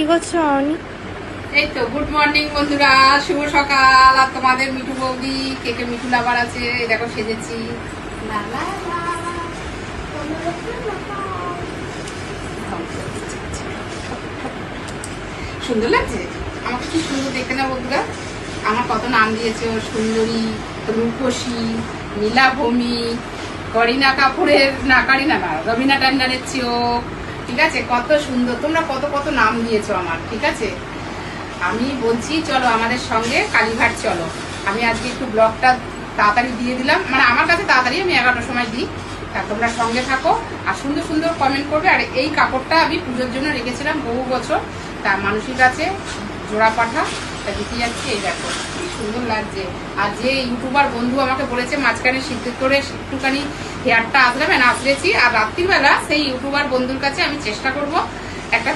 কি করছো মামনি? এই তো গুড মর্নিং বন্ধুরা, শুভ সকাল। আর তোমাদের মিঠু বৌদি কে কে মিঠু লাভার আছে দেখো সেজেছি। লা লা লা। সুন্দর লাগছে আমাকে, কি সুন্দর দেখতে না বন্ধুরা। আমার কত নাম দিয়েছে, সুন্দরী, রূপসী, নীলাভূমি, করিনা কাপুরের না, কারিনা না, রবিনা ট্যান্ডারের চোখ। ঠিক আছে, কত সুন্দর তোমরা কত কত নাম দিয়েছো আমার। ঠিক আছে, আমি বলছি চলো আমাদের সঙ্গে কালীঘাট চলো। আমি আজকে একটু ব্লগটা তাড়াতাড়ি দিয়ে দিলাম, মানে আমার কাছে তাড়াতাড়ি, আমি 11টার সময় দিই। তা তোমরা সঙ্গে থাকো আর সুন্দর সুন্দর কমেন্ট করবে। আর এই কাপড়টা আমি পুজোর জন্য রেখেছিলাম বহু বছর, তা মানুষের কাছে জোড়া পাঠা, তা দিতে যাচ্ছি। এই দেখো কি সুন্দর লাগছে। আর যে ইউটিউবার বন্ধু আমাকে বলেছে মাঝখানে সিদ্ধ করে একটুখানি হেয়ারটা আসলাম, না আসলেছি। আর রাত্রিবেলা সেই ইউটিউবার বন্ধুর কাছে আমি চেষ্টা করব একটা